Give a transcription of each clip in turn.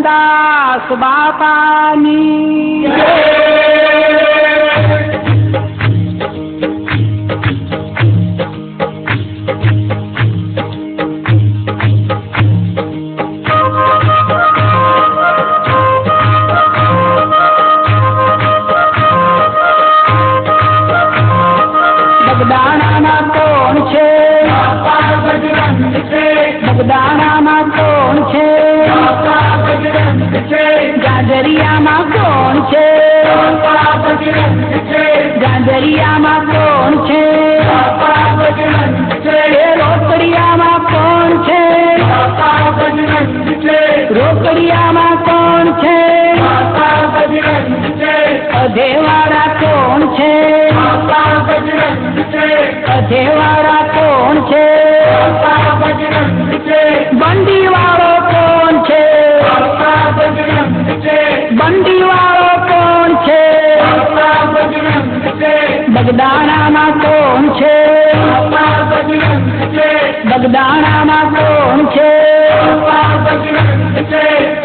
રામદાસ બાપાની બગદાણામાં કોણ છે? બગદાણામાં કોણ છે? ગાંધરિયામાં કોણ છે? ગાંધરિયામાં કોણ છે? રોકડિયામાં કોણ છે? રોકડિયામાં કોણ છે? અધેવાળા કોણ છે? અધેવાળા કોણ છે? બંડીવાળો કોણ છે? બંડીવાળો કોણ છે? બગદાણામાં કોણ છે? બગદાણામાં કોણ છે?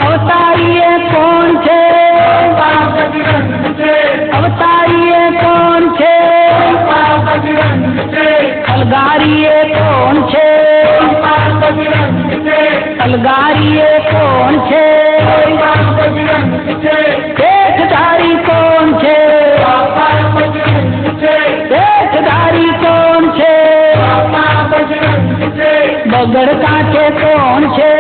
અવતારીએ કોણ છે? અવતારીએ કોણ છે? અલગારીએ કોણ છે? અલગારીએ કોણ છે? પેટધારી કોણ છે? પેટધારી કોણ છે? બગડ કાંઠે કોણ છે?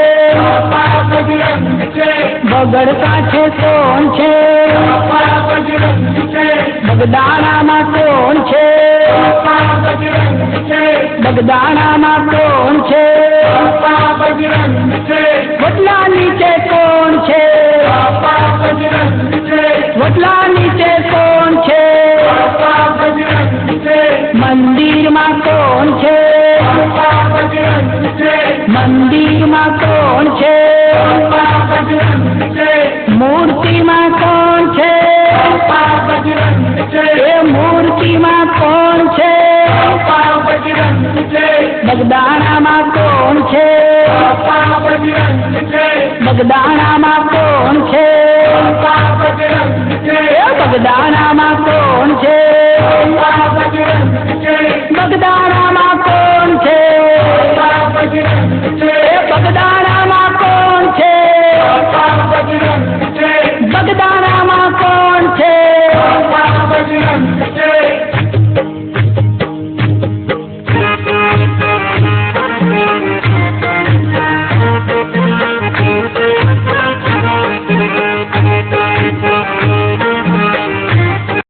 બગડ કાંઠે કોણ છે? બગદાણામાં કોણ છે? બગદાણામાં કોણ છે? વડલા નીચે કોણ છે? વડલા નીચે કોણ છે? મંદિરમાં કોણ છે? મંદિરમાં કોણ છે? મૂર્તિમાં કોણ છે? એ મૂર્તિમાં કોણ છે? બગદાણામાં કોણ છે? બગદાણામાં કોણ છે? બગદાણામાં કોણ છે? બગદાણામાં કોણ છે? બગદાણામાં કોણ છે?